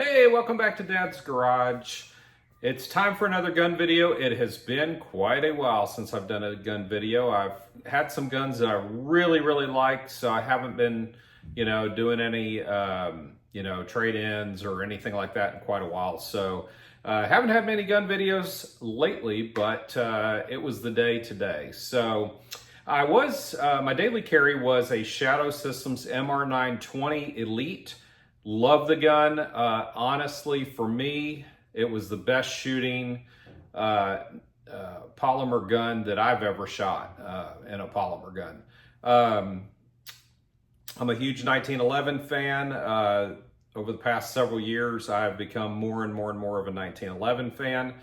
Hey, welcome back to Dad's Garage. It's time for another gun video. It has been quite a while since I've done a gun video. I've had some guns that I really liked, so I haven't been, doing any, trade-ins or anything like that in quite a while. So I haven't had many gun videos lately, but it was the day today. So my daily carry was a Shadow Systems MR920 Elite. Love the gun. Honestly, for me, it was the best shooting polymer gun that I've ever shot in a polymer gun. I'm a huge 1911 fan. Over the past several years, I've become more and more of a 1911 fan.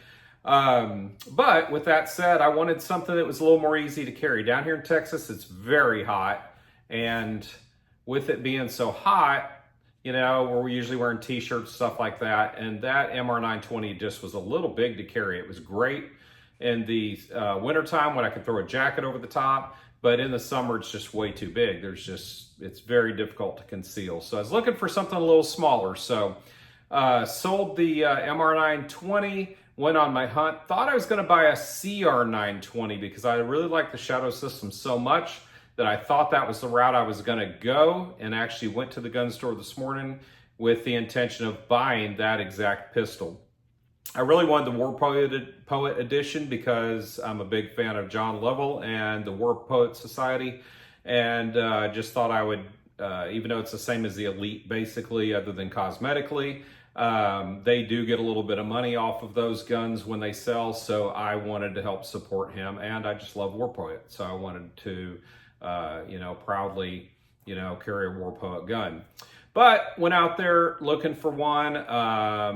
But with that said, I wanted something that was a little more easy to carry. Down here in Texas, it's very hot. And with it being so hot, we're usually wearing t-shirts, stuff like that. And that MR920 just was a little big to carry. It was great in the wintertime when I could throw a jacket over the top, but in the summer, it's just way too big. It's very difficult to conceal. So I was looking for something a little smaller. So sold the MR920, went on my hunt, thought I was gonna buy a CR920 because I really like the Shadow System so much that I thought that was the route I was gonna go, and actually went to the gun store this morning with the intention of buying that exact pistol. I really wanted the War Poet edition because I'm a big fan of John Lovell and the War Poet Society, and just thought I would, even though it's the same as the Elite basically, other than cosmetically, they do get a little bit of money off of those guns when they sell, so I wanted to help support him, and I just love War Poet, so I wanted to proudly, carry a War Poet gun. But went out there looking for one.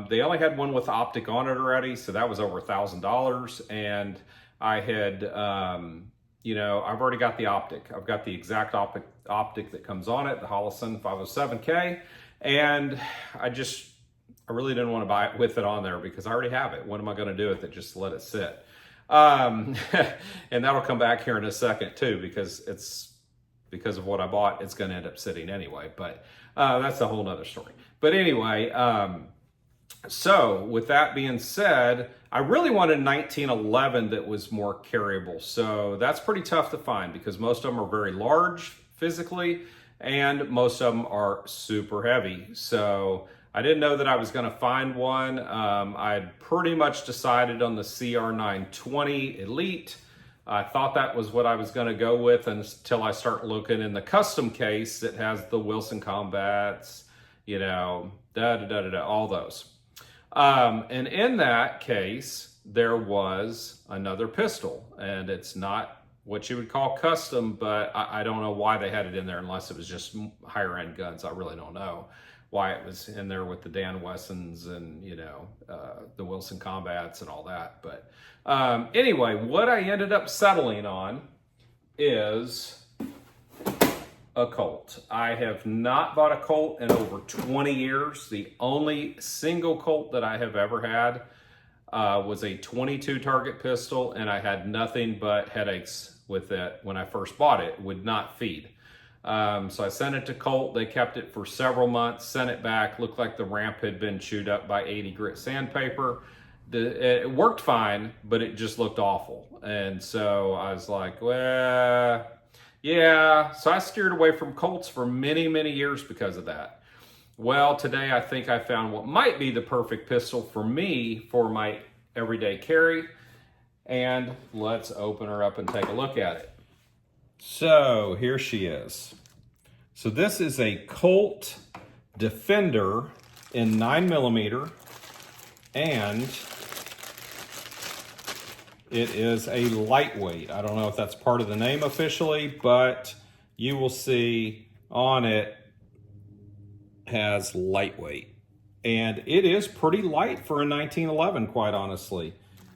They only had one with optic on it already, so that was over $1,000. And I had, I've already got the optic. I've got the exact optic that comes on it, the Holosun 507K. And I really didn't want to buy it with it on there because I already have it. What am I going to do with it? Just let it sit. And that'll come back here in a second too, because of what I bought, it's going to end up sitting anyway, but that's a whole nother story. But anyway, so with that being said, I really wanted 1911 that was more carryable. So that's pretty tough to find because most of them are very large physically and most of them are super heavy. So I didn't know that I was going to find one. I'd pretty much decided on the CR920 Elite. I thought that was what I was going to go with until I start looking in the custom case that has the Wilson Combats, all those. And in that case, there was another pistol, and it's not what you would call custom, but I don't know why they had it in there unless it was just higher end guns. I really don't know why it was in there with the Dan Wessons and, the Wilson Combats and all that. But anyway, what I ended up settling on is a Colt. I have not bought a Colt in over 20 years. The only single Colt that I have ever had was a 22 target pistol, and I had nothing but headaches with it when I first bought it. It would not feed. So I sent it to Colt. They kept it for several months, sent it back. Looked like the ramp had been chewed up by 80 grit sandpaper. It worked fine, but it just looked awful. And so I was like, well, yeah. So I steered away from Colts for many years because of that. Well, today I think I found what might be the perfect pistol for me for my everyday carry. And let's open her up and take a look at it. So here she is. So this is a Colt Defender in 9mm, and it is a lightweight. I don't know if that's part of the name officially, but you will see on it has lightweight. And it is pretty light for a 1911, quite honestly.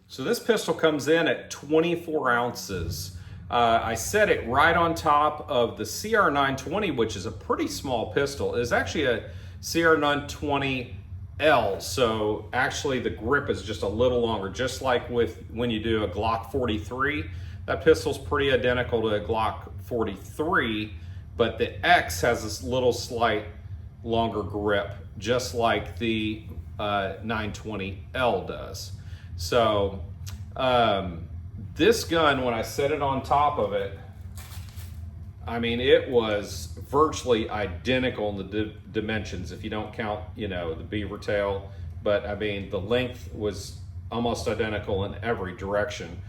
So this pistol comes in at 24 ounces. I set it right on top of the CR920, which is a pretty small pistol. It's actually a CR920L, so actually the grip is just a little longer, just like when you do a Glock 43. That pistol's pretty identical to a Glock 43, but the X has this little slight longer grip just like the 920L does. So this gun, when I set it on top of it, I mean, it was virtually identical in the dimensions, if you don't count, you know, the beaver tail. But I mean, the length was almost identical in every direction.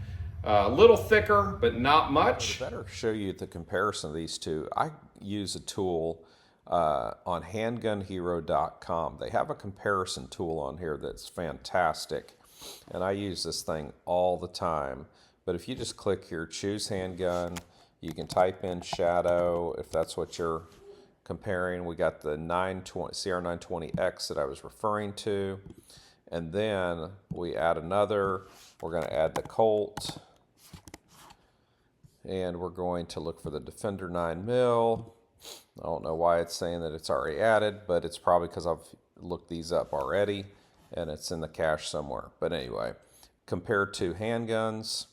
A little thicker, but not much. To better show you the comparison of these two, I use a tool on handgunhero.com. They have a comparison tool on here that's fantastic, and I use this thing all the time. But if you just click here, choose handgun, you can type in shadow if that's what you're comparing. We got the CR920X that I was referring to, and then we add another. We're going to add the Colt, and we're going to look for the Defender 9mm. I don't know why it's saying that it's already added, but it's probably because I've looked these up already and it's in the cache somewhere. But anyway, compared to handguns,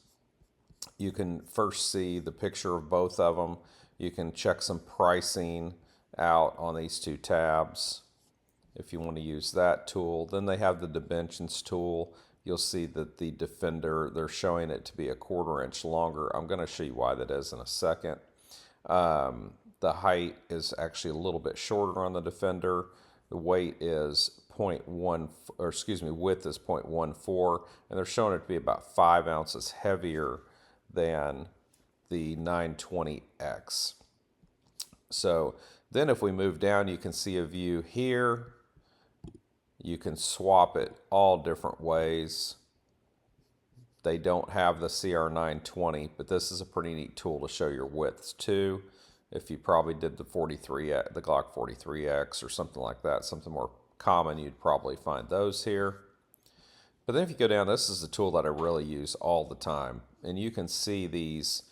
you can first see the picture of both of them. You can check some pricing out on these two tabs if you want to use that tool. Then they have the dimensions tool. You'll see that the Defender, they're showing it to be a 1/4 inch longer. I'm going to show you why that is in a second. The height is actually a little bit shorter on the Defender. The weight is width is 0.14, and they're showing it to be about 5 ounces heavier than the 920X. So then if we move down, you can see a view here. You can swap it all different ways. They don't have the CR920, but this is a pretty neat tool to show your widths too. If you probably did the Glock 43X or something like that, something more common, you'd probably find those here. But then if you go down, this is a tool that I really use all the time. And you can see these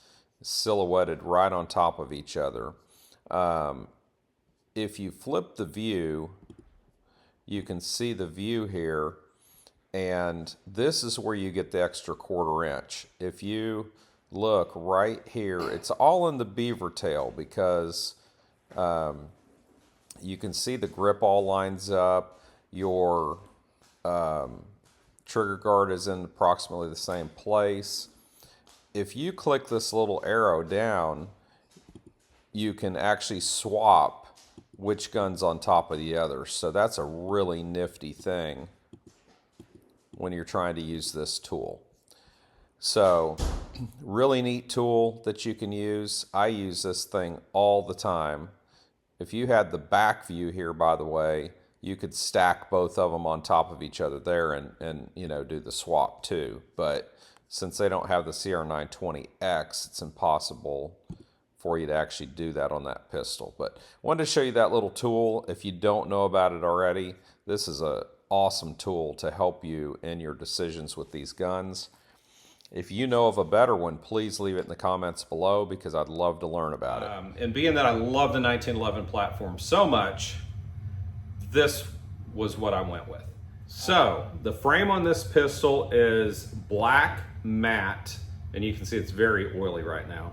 silhouetted right on top of each other. If you flip the view, you can see the view here. And this is where you get the extra 1/4 inch. If you look right here, it's all in the beaver tail because you can see the grip all lines up. Your trigger guard is in approximately the same place. If you click this little arrow down, you can actually swap which gun's on top of the other. So that's a really nifty thing when you're trying to use this tool. So really neat tool that you can use. I use this thing all the time. If you had the back view here, by the way, you could stack both of them on top of each other there and you know, do the swap too. But since they don't have the CR920X, it's impossible for you to actually do that on that pistol. But I wanted to show you that little tool. If you don't know about it already, this is an awesome tool to help you in your decisions with these guns. If you know of a better one, please leave it in the comments below because I'd love to learn about it. And being that I love the 1911 platform so much, this was what I went with. So the frame on this pistol is black matte, and you can see it's very oily right now.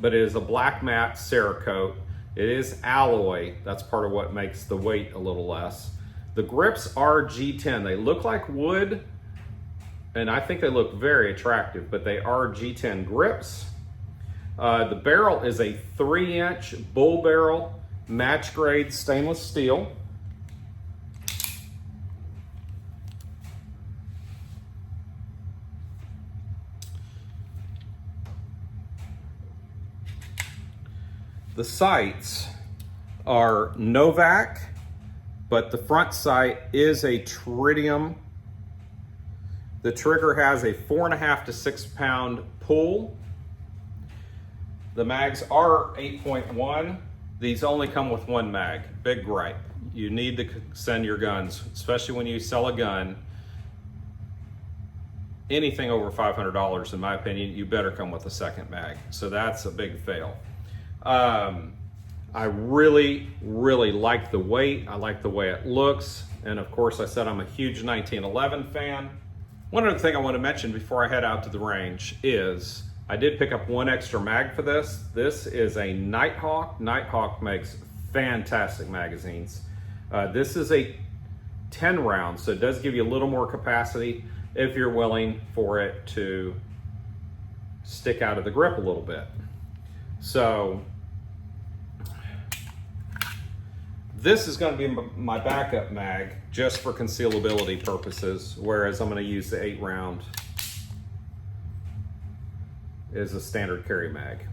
But it is a black matte Cerakote. It is alloy. That's part of what makes the weight a little less. The grips are G10. They look like wood, and I think they look very attractive, but they are G10 grips. The barrel is a 3-inch bull barrel, match grade stainless steel. The sights are Novak, but the front sight is a tritium. The trigger has a 4.5 to 6 pound pull. The mags are 8.1. These only come with one mag. Big gripe. You need to send your guns, especially when you sell a gun, anything over $500, in my opinion, you better come with a second mag. So that's a big fail. I really, really like the weight. I like the way it looks. And of course, I said I'm a huge 1911 fan. One other thing I want to mention before I head out to the range is I did pick up one extra mag for this. This is a Nighthawk. Nighthawk makes fantastic magazines. This is a 10 round, so it does give you a little more capacity if you're willing for it to stick out of the grip a little bit. So this is going to be my backup mag just for concealability purposes, whereas I'm going to use the 8 round as a standard carry mag.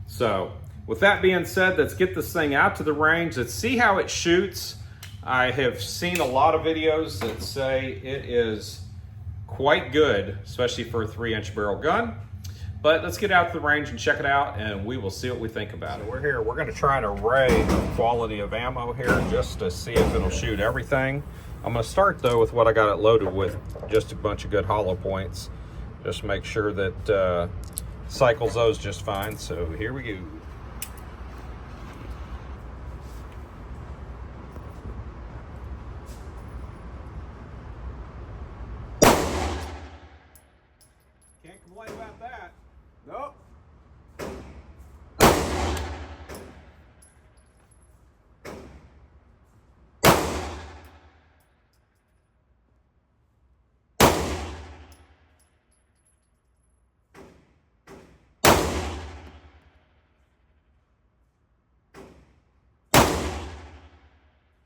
So with that being said, let's get this thing out to the range. Let's see how it shoots. I have seen a lot of videos that say it is quite good, especially for a 3-inch barrel gun. But let's get out to the range and check it out, and we will see what we think about it. We're here. We're going to try an array of quality of ammo here just to see if it'll shoot everything. I'm going to start, though, with what I got it loaded with, just a bunch of good hollow points. Just make sure that cycles those just fine. So here we go. Can't complain about that. Nope.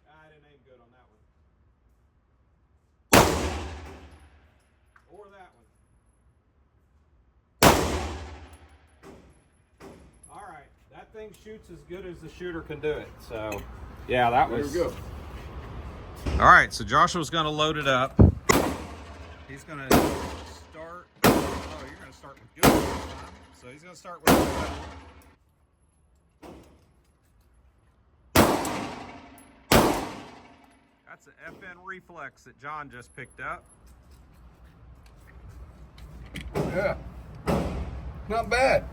I didn't aim good on that one. Or that one. All right, that thing shoots as good as the shooter can do it. So, yeah, that was. There we go. All right, so Joshua's going to load it up. He's going to start. Oh, you're going to start with good this time. So he's going to start with. That's an FN reflex that John just picked up. Yeah. Not bad.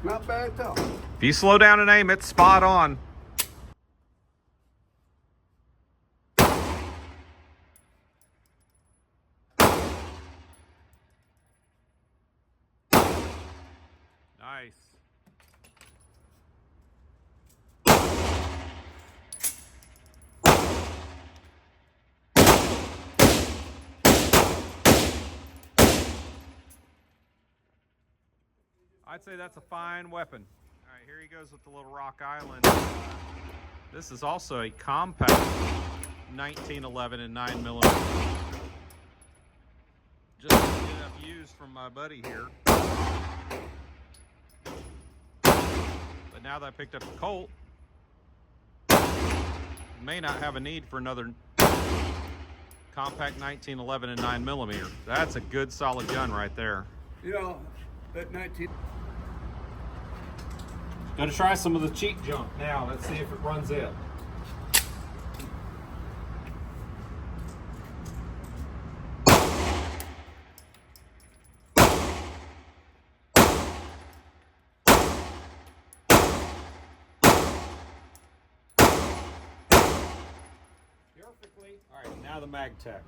Not bad at all. If you slow down and aim, it's spot on. Nice. I'd say that's a fine weapon. All right, here he goes with the little Rock Island. This is also a compact 1911 and 9mm. Just enough used from my buddy here. But now that I picked up the Colt, may not have a need for another compact 1911 and 9mm. That's a good solid gun right there. You know, that 19. Gonna try some of the cheap junk now. Let's see if it runs it. Perfectly. All right, now the mag tech.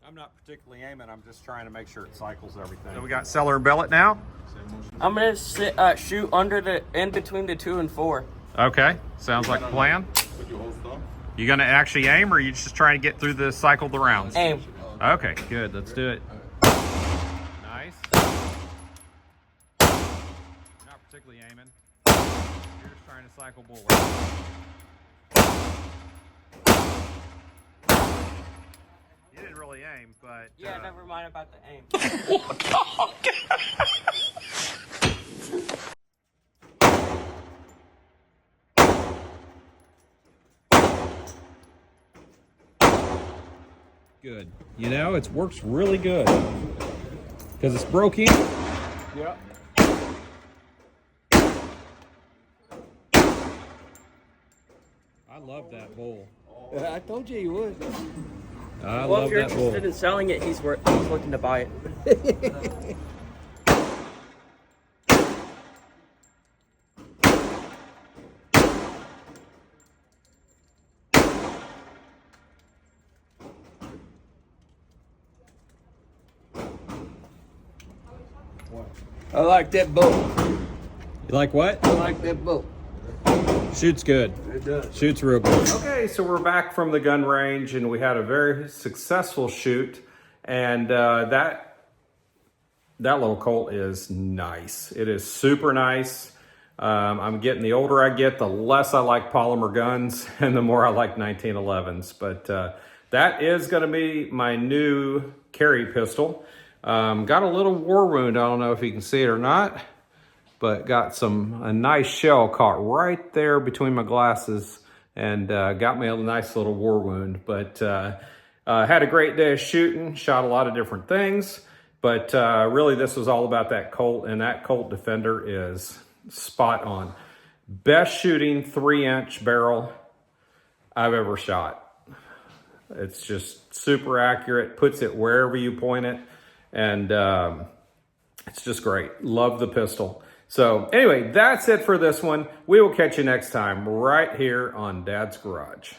I'm not particularly aiming, I'm just trying to make sure it cycles everything. So we got cellar and billet now? I'm gonna shoot in between the 2 and 4. Okay, sounds like a plan. You gonna actually aim, or are you just trying to get through the cycle of the rounds? Aim. Okay, good, let's do it. Nice. You're not particularly aiming. You're just trying to cycle bullets. You didn't really aim, but... Yeah, never mind about the aim. Good. You know, it works really good. Because it's broken. Yep. I love that bowl. I told you would. I Well, love if you're that bull. interested in selling it, he's looking to buy it. I like that bull. You like what? I like that bull. Shoots good. It does. Shoots real good. Okay, so we're back from the gun range and we had a very successful shoot. And that little Colt is nice. It is super nice. I'm getting, the older I get, the less I like polymer guns and the more I like 1911s. But that is going to be my new carry pistol. Got a little war wound. I don't know if you can see it or not, but got a nice shell caught right there between my glasses and got me a nice little war wound. But had a great day of shooting, shot a lot of different things. But really this was all about that Colt, and that Colt Defender is spot on. Best shooting 3-inch barrel I've ever shot. It's just super accurate, puts it wherever you point it. And it's just great. Love the pistol. So anyway, that's it for this one. We will catch you next time right here on Dad's Garage.